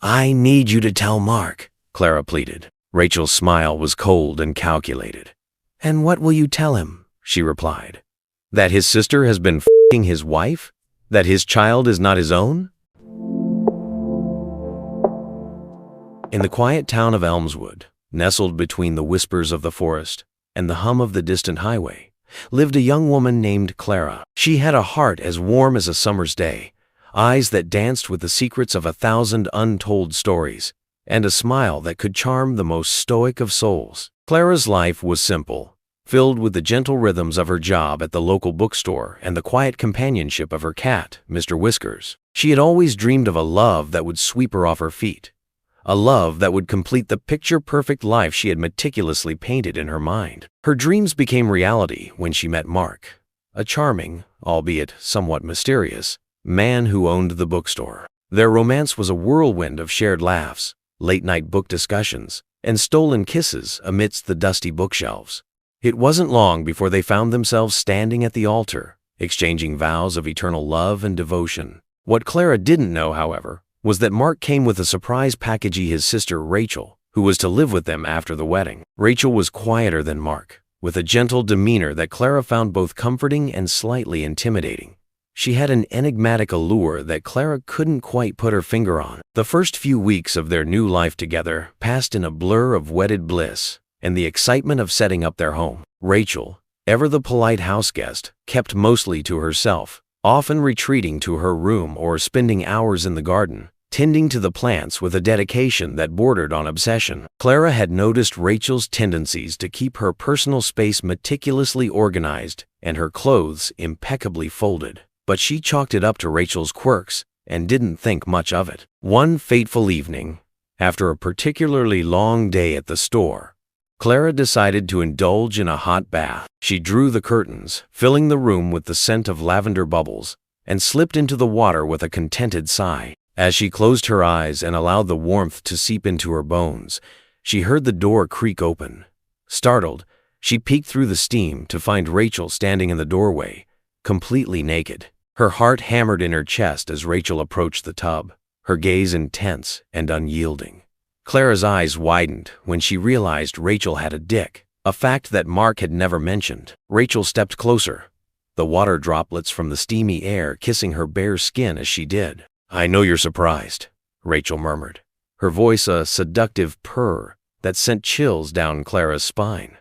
I need you to tell Mark, Clara pleaded. Rachel's smile was cold and calculated. And what will you tell him? She replied. That his sister has been f***ing his wife? That his child is not his own? In the quiet town of Elmswood, nestled between the whispers of the forest and the hum of the distant highway, lived a young woman named Clara. She had a heart as warm as a summer's day, eyes that danced with the secrets of 1,000 untold stories, and a smile that could charm the most stoic of souls. Clara's life was simple, filled with the gentle rhythms of her job at the local bookstore and the quiet companionship of her cat, Mr. Whiskers. She had always dreamed of a love that would sweep her off her feet, a love that would complete the picture-perfect life she had meticulously painted in her mind. Her dreams became reality when she met Mark, a charming, albeit somewhat mysterious, man who owned the bookstore. Their romance was a whirlwind of shared laughs, late-night book discussions, and stolen kisses amidst the dusty bookshelves. It wasn't long before they found themselves standing at the altar, exchanging vows of eternal love and devotion. What Clara didn't know, however, was that Mark came with a surprise packagee his sister Rachel, who was to live with them after the wedding. Rachel was quieter than Mark, with a gentle demeanor that Clara found both comforting and slightly intimidating. She had an enigmatic allure that Clara couldn't quite put her finger on. The first few weeks of their new life together passed in a blur of wedded bliss and the excitement of setting up their home. Rachel, ever the polite houseguest, kept mostly to herself, often retreating to her room or spending hours in the garden, tending to the plants with a dedication that bordered on obsession. Clara had noticed Rachel's tendencies to keep her personal space meticulously organized and her clothes impeccably folded, but she chalked it up to Rachel's quirks and didn't think much of it. One fateful evening, after a particularly long day at the store, Clara decided to indulge in a hot bath. She drew the curtains, filling the room with the scent of lavender bubbles, and slipped into the water with a contented sigh. As she closed her eyes and allowed the warmth to seep into her bones, she heard the door creak open. Startled, she peeked through the steam to find Rachel standing in the doorway, completely naked. Her heart hammered in her chest as Rachel approached the tub, her gaze intense and unyielding. Clara's eyes widened when she realized Rachel had a dick, a fact that Mark had never mentioned. Rachel stepped closer, the water droplets from the steamy air kissing her bare skin as she did. "I know you're surprised," Rachel murmured, her voice a seductive purr that sent chills down Clara's spine.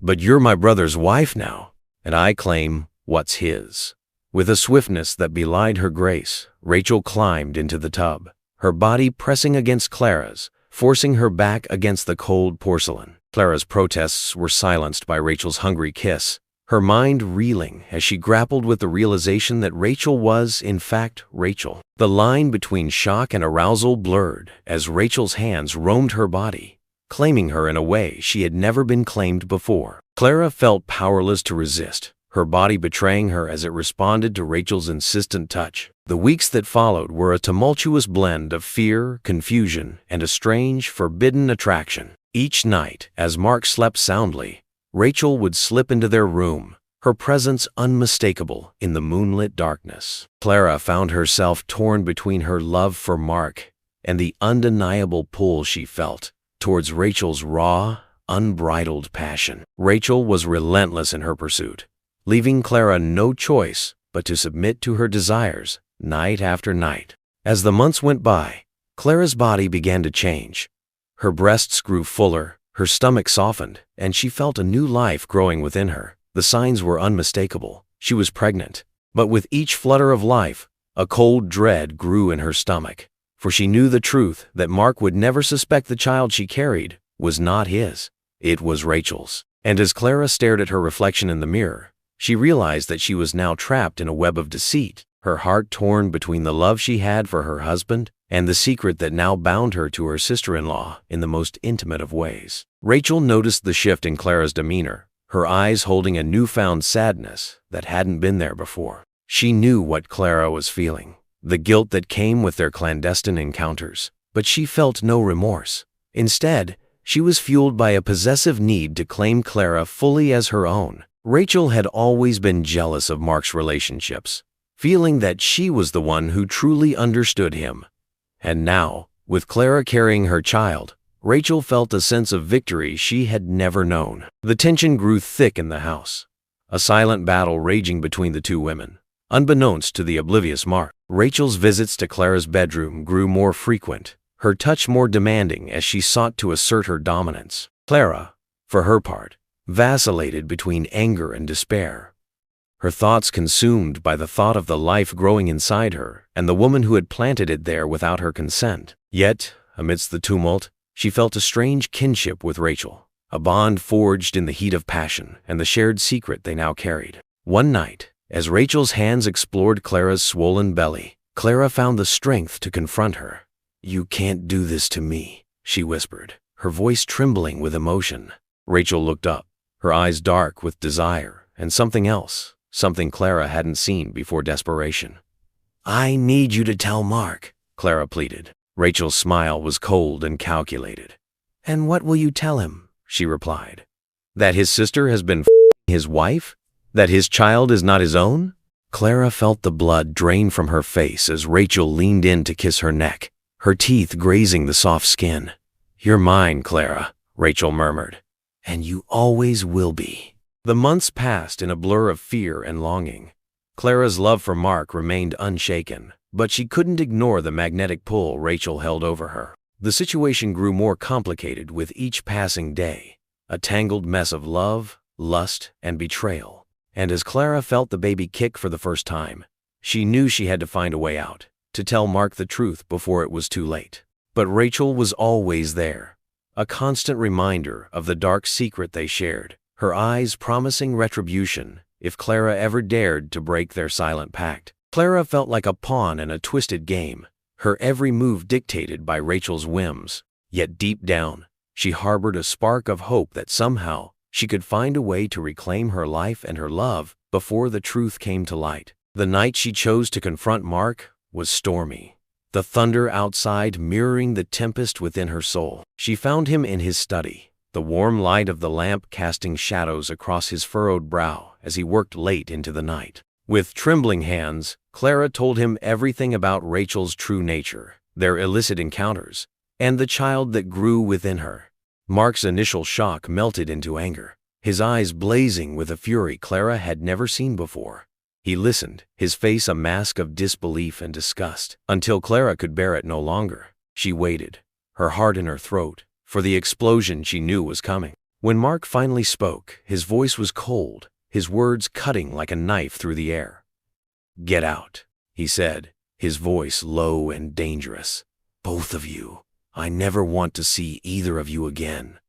"But you're my brother's wife now, and I claim what's his." With a swiftness that belied her grace, Rachel climbed into the tub, her body pressing against Clara's, forcing her back against the cold porcelain. Clara's protests were silenced by Rachel's hungry kiss, her mind reeling as she grappled with the realization that Rachel was, in fact, Rachel. The line between shock and arousal blurred as Rachel's hands roamed her body, claiming her in a way she had never been claimed before. Clara felt powerless to resist, her body betraying her as it responded to Rachel's insistent touch. The weeks that followed were a tumultuous blend of fear, confusion, and a strange, forbidden attraction. Each night, as Mark slept soundly, Rachel would slip into their room, her presence unmistakable in the moonlit darkness. Clara found herself torn between her love for Mark and the undeniable pull she felt towards Rachel's raw, unbridled passion. Rachel was relentless in her pursuit, leaving Clara no choice but to submit to her desires night after night. As the months went by, Clara's body began to change. Her breasts grew fuller, her stomach softened, and she felt a new life growing within her. The signs were unmistakable. She was pregnant. But with each flutter of life, a cold dread grew in her stomach, for she knew the truth that Mark would never suspect the child she carried was not his. It was Rachel's. And as Clara stared at her reflection in the mirror, she realized that she was now trapped in a web of deceit, her heart torn between the love she had for her husband and the secret that now bound her to her sister-in-law in the most intimate of ways. Rachel noticed the shift in Clara's demeanor, her eyes holding a newfound sadness that hadn't been there before. She knew what Clara was feeling, the guilt that came with their clandestine encounters, but she felt no remorse. Instead, she was fueled by a possessive need to claim Clara fully as her own. Rachel had always been jealous of Mark's relationships, feeling that she was the one who truly understood him. And now, With Clara carrying her child, Rachel felt a sense of victory she had never known. The tension grew thick in the house, a silent battle raging between the two women. Unbeknownst to the oblivious Mark, Rachel's visits to Clara's bedroom grew more frequent, her touch more demanding as she sought to assert her dominance. Clara, for her part, vacillated between anger and despair, her thoughts consumed by the thought of the life growing inside her and the woman who had planted it there without her consent. Yet, amidst the tumult, she felt a strange kinship with Rachel, a bond forged in the heat of passion and the shared secret they now carried. One night, as Rachel's hands explored Clara's swollen belly, Clara found the strength to confront her. "You can't do this to me," she whispered, her voice trembling with emotion. Rachel looked up, her eyes dark with desire and something else, something Clara hadn't seen before desperation. "I need you to tell Mark," Clara pleaded. Rachel's smile was cold and calculated. "And what will you tell him?" she replied. "That his sister has been his wife? That his child is not his own?" Clara felt the blood drain from her face as Rachel leaned in to kiss her neck, her teeth grazing the soft skin. "You're mine, Clara," Rachel murmured. "And you always will be." The months passed in a blur of fear and longing. Clara's love for Mark remained unshaken, but she couldn't ignore the magnetic pull Rachel held over her. The situation grew more complicated with each passing day, a tangled mess of love, lust, and betrayal. And as Clara felt the baby kick for the first time, she knew she had to find a way out, to tell Mark the truth before it was too late. But Rachel was always there, a constant reminder of the dark secret they shared, her eyes promising retribution if Clara ever dared to break their silent pact. Clara felt like a pawn in a twisted game, her every move dictated by Rachel's whims. Yet deep down, she harbored a spark of hope that somehow she could find a way to reclaim her life and her love before the truth came to light. The night she chose to confront Mark was stormy, the thunder outside mirroring the tempest within her soul. She found him in his study, the warm light of the lamp casting shadows across his furrowed brow as he worked late into the night. With trembling hands, Clara told him everything about Rachel's true nature, their illicit encounters, and the child that grew within her. Mark's initial shock melted into anger, his eyes blazing with a fury Clara had never seen before. He listened, his face a mask of disbelief and disgust, until Clara could bear it no longer. She waited, her heart in her throat, for the explosion she knew was coming. When Mark finally spoke, his voice was cold, his words cutting like a knife through the air. "Get out," he said, his voice low and dangerous. "Both of you. I never want to see either of you again."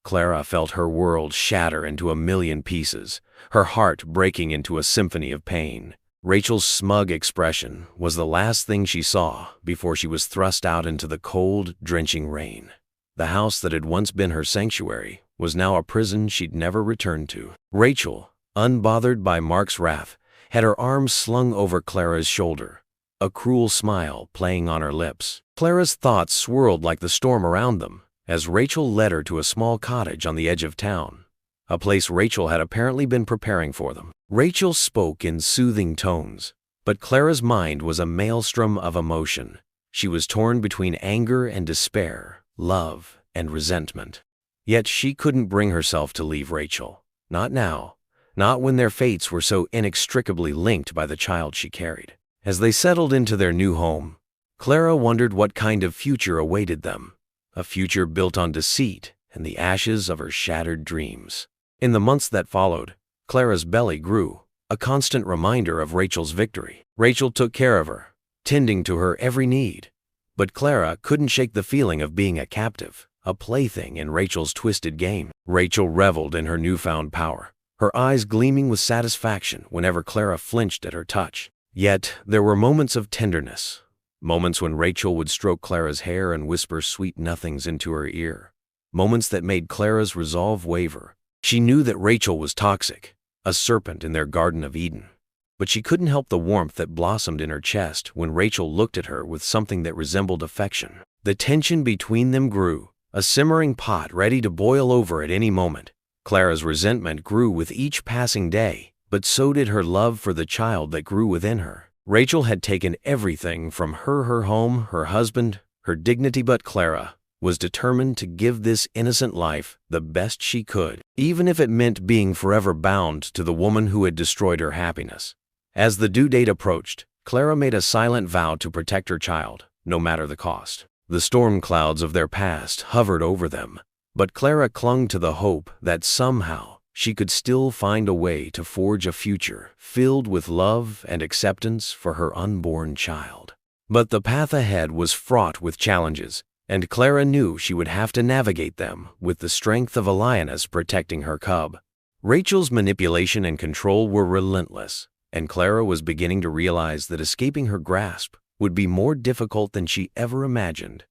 Clara felt her world shatter into a million pieces, her heart breaking into a symphony of pain. Rachel's smug expression was the last thing she saw before she was thrust out into the cold, drenching rain. The house that had once been her sanctuary was now a prison she'd never returned to. Rachel, unbothered by Mark's wrath, had her arms slung over Clara's shoulder, a cruel smile playing on her lips. Clara's thoughts swirled like the storm around them as Rachel led her to a small cottage on the edge of town, a place Rachel had apparently been preparing for them. Rachel spoke in soothing tones, but Clara's mind was a maelstrom of emotion. She was torn between anger and despair, love and resentment. Yet she couldn't bring herself to leave Rachel. Not now. Not when their fates were so inextricably linked by the child she carried. As they settled into their new home, Clara wondered what kind of future awaited them. A future built on deceit and the ashes of her shattered dreams. In the months that followed, Clara's belly grew, a constant reminder of Rachel's victory. Rachel took care of her, tending to her every need. But Clara couldn't shake the feeling of being a captive, a plaything in Rachel's twisted game. Rachel reveled in her newfound power, her eyes gleaming with satisfaction whenever Clara flinched at her touch. Yet there were moments of tenderness, moments when Rachel would stroke Clara's hair and whisper sweet nothings into her ear, moments that made Clara's resolve waver. She knew that Rachel was toxic, a serpent in their Garden of Eden. But she couldn't help the warmth that blossomed in her chest when Rachel looked at her with something that resembled affection. The tension between them grew, a simmering pot ready to boil over at any moment. Clara's resentment grew with each passing day, but so did her love for the child that grew within her. Rachel had taken everything from her home, her husband, her dignity, but Clara was determined to give this innocent life the best she could, even if it meant being forever bound to the woman who had destroyed her happiness. As the due date approached, Clara made a silent vow to protect her child, no matter the cost. The storm clouds of their past hovered over them, but Clara clung to the hope that somehow she could still find a way to forge a future filled with love and acceptance for her unborn child. But the path ahead was fraught with challenges, and Clara knew she would have to navigate them with the strength of a lioness protecting her cub. Rachel's manipulation and control were relentless, and Clara was beginning to realize that escaping her grasp would be more difficult than she ever imagined.